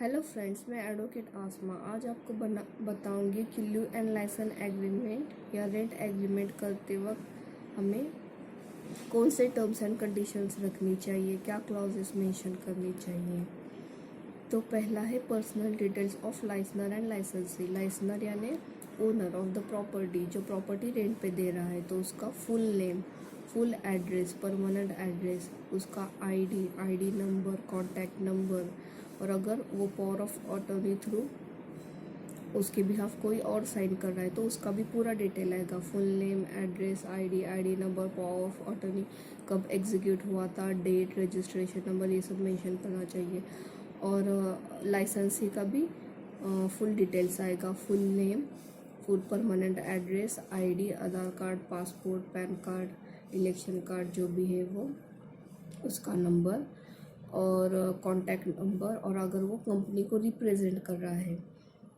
Hello friends, मैं advocate आसमा आज आपको बताऊंगी कि लीव एंड लाइसेंस एग्रीमेंट या रेंट एग्रीमेंट करते वक्त हमें कौन से टर्म्स एंड कंडीशंस रखनी चाहिए, क्या क्लॉजेस मेंशन करनी चाहिए। तो पहला है पर्सनल डिटेल्स ऑफ लाइसनर एंड लाइसेंसी। लाइसनर यानी ओनर ऑफ द प्रॉपर्टी, जो प्रॉपर्टी रेंट पे दे रहा है, तो उसका full name, full address, permanent address, उसका आईडी नंबर, कॉन्टैक्ट नंबर, और अगर वो पावर ऑफ अटॉर्नी थ्रू उसके बिहाफ कोई और साइन कर रहा है तो उसका भी पूरा डिटेल आएगा। Full name, address, ID number, power of attorney, कब एग्जीक्यूट हुआ था, डेट, रजिस्ट्रेशन नंबर, ये सब मेंशन करना चाहिए। और लाइसेंसी का भी फुल डिटेल्स आएगा। Full name, full permanent address, ID, Aadhaar card, passport, PAN card, election card जो भी है वो, उसका नंबर और कॉन्टैक्ट नंबर। और अगर वो कंपनी को रिप्रेजेंट कर रहा है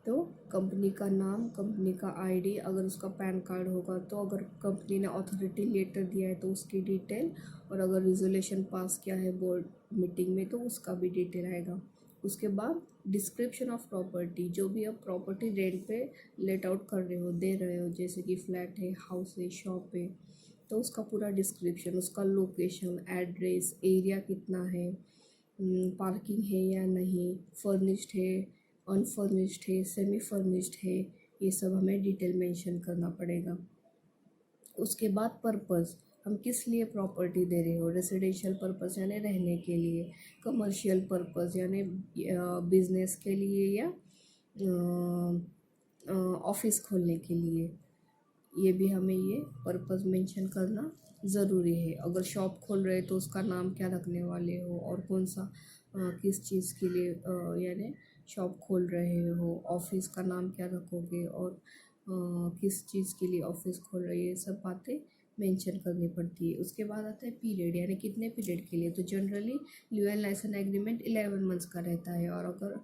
तो कंपनी का नाम, कंपनी का आईडी, अगर उसका पैन कार्ड होगा तो, अगर कंपनी ने अथॉरिटी लेटर दिया है तो उसकी डिटेल, और अगर रिजोल्यूशन पास किया है बोर्ड मीटिंग में तो उसका भी डिटेल आएगा। उसके बाद डिस्क्रिप्शन ऑफ प्रॉपर्टी, जो भी आप प्रॉपर्टी रेंट पे लेट आउट कर रहे हो, दे रहे हो, जैसे कि फ्लैट है, हाउस है, शॉप है, तो उसका पूरा डिस्क्रिप्शन, उसका लोकेशन, एड्रेस, एरिया कितना है, पार्किंग है या नहीं, फर्निश्ड है, अनफर्निश्ड है, सेमी फर्निश्ड है, ये सब हमें डिटेल मेंशन करना पड़ेगा। उसके बाद पर्पस, हम किस लिए प्रॉपर्टी दे रहे हो, रेसिडेंशियल पर्पस यानी रहने के लिए, कमर्शियल पर्पस यानी बिजनेस के लिए, या ऑफिस खोलने के लिए, ये भी हमें ये पर्पस मेंशन करना ज़रूरी है। अगर शॉप खोल रहे तो उसका नाम क्या रखने वाले हो, और कौन सा किस चीज़ के लिए यानी शॉप खोल रहे हो, ऑफिस का नाम क्या रखोगे, और किस चीज़ के लिए ऑफिस खोल रहे हो, ये सब बातें मेंशन करनी पड़ती है। उसके बाद आता है पीरियड, यानी कितने पीरियड के लिए। तो generally leave and licence agreement 11 months का रहता है, और अगर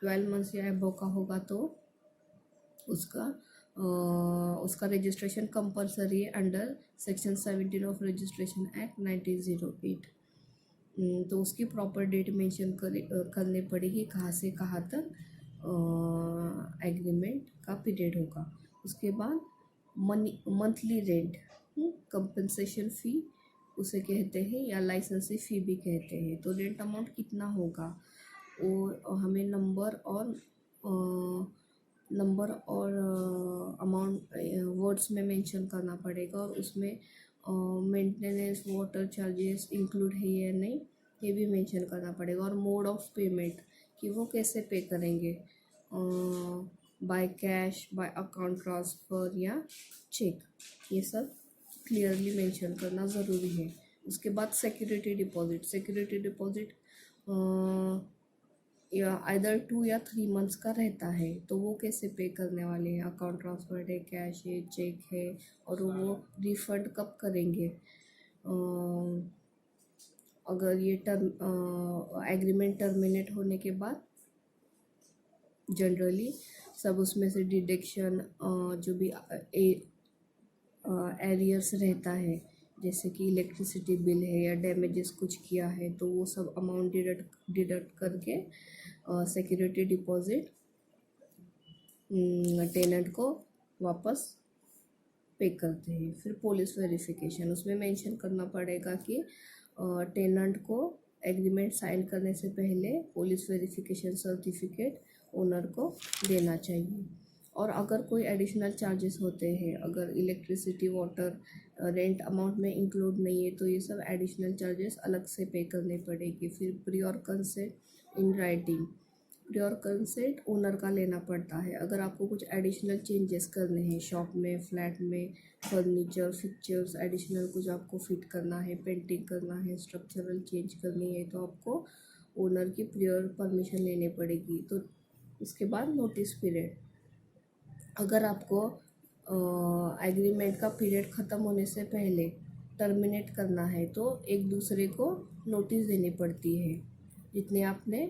12 मंथ्स या अबव का होगा तो उसका रजिस्ट्रेशन कंपलसरी है under section 17 of registration act 1908। तो उसकी प्रॉपर डेट मेंशन करनी पड़ेगी, कहाँ से कहाँ तक एग्रीमेंट का पीरियड होगा। उसके बाद मंथली रेंट, कंपनसेशन फ़ी उसे कहते हैं, या लाइसेंसी फ़ी भी कहते हैं। तो रेंट अमाउंट कितना होगा वो हमें नंबर और अमाउंट वर्ड्स में मेंशन करना पड़ेगा, और उसमें मेंटेनेंस, वाटर चार्जेस इंक्लूड है या नहीं, ये भी मेंशन करना पड़ेगा। और मोड ऑफ पेमेंट, कि वो कैसे पे करेंगे, by cash, bye account transfer या चेक, ये सब क्लियरली मेंशन करना ज़रूरी है। उसके बाद सिक्योरिटी डिपॉजिट या आइदर 2 या 3 मंथ्स का रहता है, तो वो कैसे पे करने वाले हैं, अकाउंट ट्रांसफर है, कैश है, चेक है, और वो रिफ़ंड कब करेंगे। अगर ये एग्रीमेंट टर्मिनेट होने के बाद जनरली सब उसमें से डिडक्शन, जो भी एरियर्स रहता है, जैसे कि इलेक्ट्रिसिटी बिल है या डैमेजेस कुछ किया है, तो वो सब अमाउंट डिडक्ट करके सिक्योरिटी डिपॉजिट टेनेंट को वापस पे करते हैं। फिर पुलिस वेरिफिकेशन, उसमें मेंशन करना पड़ेगा कि टेनेंट को एग्रीमेंट साइन करने से पहले पुलिस वेरिफिकेशन सर्टिफिकेट ओनर को देना चाहिए। और अगर कोई एडिशनल चार्जेस होते हैं, अगर इलेक्ट्रिसिटी, वाटर रेंट अमाउंट में इंक्लूड नहीं है, तो ये सब एडिशनल चार्जेस अलग से पे करने पड़ेगी। फिर prior consent in writing, prior consent owner का लेना पड़ता है। अगर आपको कुछ एडिशनल चेंजेस करने हैं शॉप में, फ्लैट में, फर्नीचर, फिक्चर्स एडिशनल कुछ आपको फिट करना है, पेंटिंग करना है, स्ट्रक्चरल चेंज करनी है, तो आपको ओनर की प्रियर परमिशन लेनी पड़ेगी। तो उसके बाद नोटिस पीरियड, अगर आपको एग्रीमेंट का पीरियड ख़त्म होने से पहले टर्मिनेट करना है तो एक दूसरे को नोटिस देनी पड़ती है। जितने आपने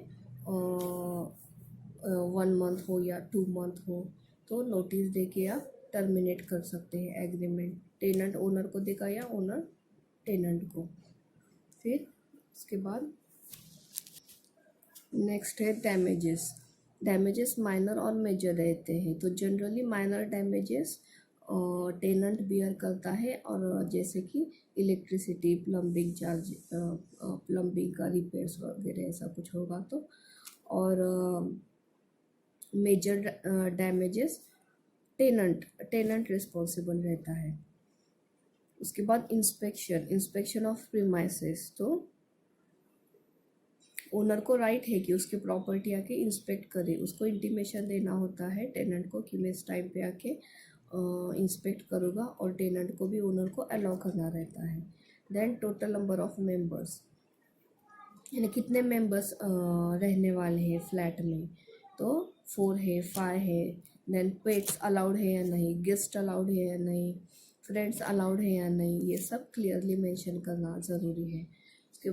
1 मंथ हो या 2 मंथ हो, तो नोटिस दे के आप टर्मिनेट कर सकते हैं एग्रीमेंट। टेनेंट ओनर को देगा या ओनर टेनेंट को। फिर उसके बाद नेक्स्ट है डैमेजेस। डैमेजेस माइनर और मेजर रहते हैं। तो generally minor damages tenant bear करता है, और जैसे कि इलेक्ट्रिसिटी, प्लम्बिंग चार्ज, प्लम्बिंग का रिपेयर्स वगैरह ऐसा कुछ होगा तो। और मेजर डैमेजेस टेनेंट रिस्पॉन्सिबल रहता है। उसके बाद इंस्पेक्शन ऑफ प्रीमाइसेस। तो ओनर को राइट है कि उसकी प्रॉपर्टी आके इंस्पेक्ट करे, उसको इंटीमेशन देना होता है टेनेंट को कि मैं इस टाइम पे आके इंस्पेक्ट करूँगा, और टेनेंट को भी ओनर को अलाउ करना रहता है। Then total number of members, यानी कितने मेंबर्स रहने वाले हैं फ्लैट में। तो 4 है, 5 है। देन पेट्स अलाउड है या नहीं, गेस्ट अलाउड है या नहीं, फ्रेंड्स अलाउड है या नहीं, ये सब क्लियरली मेंशन करना ज़रूरी है। उसके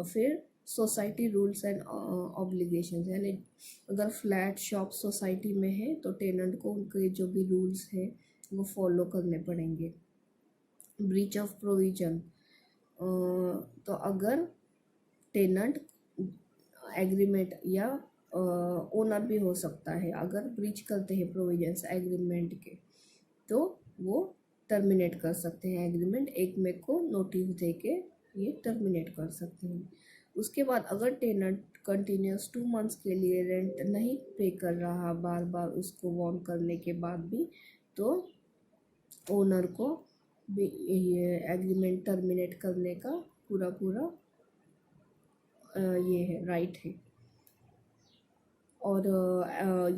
फिर सोसाइटी रूल्स एंड ऑब्लिगेशंस, यानी अगर फ्लैट शॉप सोसाइटी में है तो टेनेंट को उनके जो भी रूल्स हैं वो फॉलो करने पड़ेंगे। ब्रीच ऑफ प्रोविजन, तो अगर टेनेंट एग्रीमेंट या ओनर भी हो सकता है, अगर ब्रीच करते हैं प्रोविजंस एग्रीमेंट के तो वो टर्मिनेट कर सकते हैं एग्रीमेंट, एक मे को नोटिस दे के ये टर्मिनेट कर सकते हैं। उसके बाद अगर टेनेंट कंटिन्यूस 2 मंथ्स के लिए रेंट नहीं पे कर रहा, बार बार उसको वार्न करने के बाद भी, तो ओनर को भी ये एग्रीमेंट टर्मिनेट करने का पूरा ये है, राइट है। और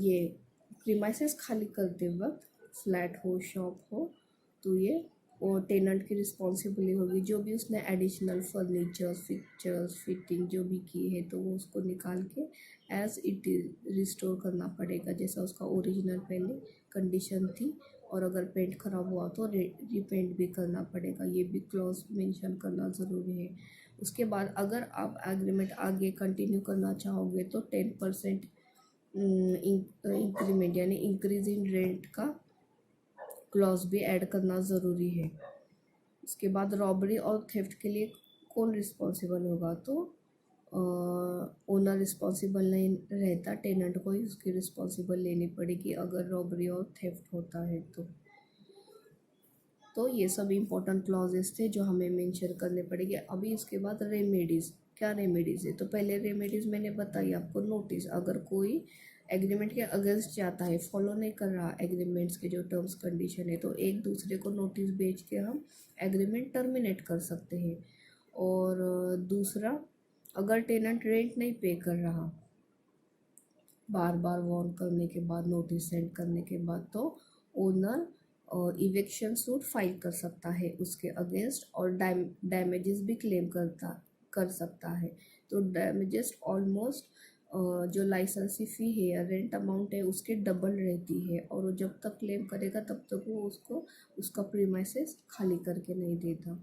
ये प्रीमाइसेस खाली करते वक्त, फ्लैट हो शॉप हो, तो ये और टेनेंट की रिस्पॉन्सिबिलिटी होगी। जो भी उसने एडिशनल फर्नीचर्स, फिक्चर्स, फिटिंग जो भी की है तो वो उसको निकाल के एज इट इज रिस्टोर करना पड़ेगा, जैसा उसका ओरिजिनल पहले कंडीशन थी। और अगर पेंट खराब हुआ तो रीपेंट भी करना पड़ेगा, ये भी क्लॉज मेंशन करना ज़रूरी है। उसके बाद अगर आप एग्रीमेंट आगे कंटिन्यू करना चाहोगे तो 10% इंक्रीमेंट यानी इंक्रीज इन रेंट का क्लॉज भी ऐड करना ज़रूरी है। उसके बाद रॉबरी और थेफ्ट के लिए कौन रिस्पॉन्सिबल होगा, तो ओनर रिस्पॉन्सिबल नहीं रहता, टेनेंट को ही उसकी रिस्पॉन्सिबल लेनी पड़ेगी अगर रॉबरी और थेफ्ट होता है तो ये सब इम्पोर्टेंट क्लॉजेस थे जो हमें मेंशन करने पड़ेंगे। अभी इसके बाद रेमेडीज़, क्या रेमेडीज़ है, तो पहले रेमेडीज़ मैंने बताई आपको। नोटिस, अगर कोई एग्रीमेंट के अगेंस्ट जाता है, फॉलो नहीं कर रहा एग्रीमेंट्स के जो टर्म्स कंडीशन है, तो एक दूसरे को नोटिस भेज के हम एग्रीमेंट टर्मिनेट कर सकते हैं। और दूसरा, अगर टेनेंट रेंट नहीं पे कर रहा, बार बार वार्न करने के बाद, नोटिस सेंड करने के बाद, तो ओनर और इवेक्शन सूट फाइल कर सकता है उसके अगेंस्ट, और डैमेजेस भी क्लेम कर सकता है। तो डैमेजेस ऑलमोस्ट जो लाइसेंसी फ़ी है या रेंट अमाउंट है उसके डबल रहती है, और वो जब तक क्लेम करेगा तब तक वो उसको उसका प्रीमाइसेस खाली करके नहीं देता।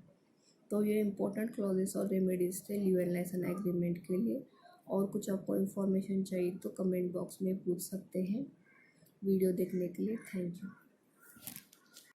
तो ये इंपॉर्टेंट क्लॉजेस और रेमेडीज थे लीव एंड लाइसेंस एग्रीमेंट के लिए। और कुछ आपको इन्फॉर्मेशन चाहिए तो कमेंट बॉक्स में पूछ सकते हैं। वीडियो देखने के लिए थैंक यू।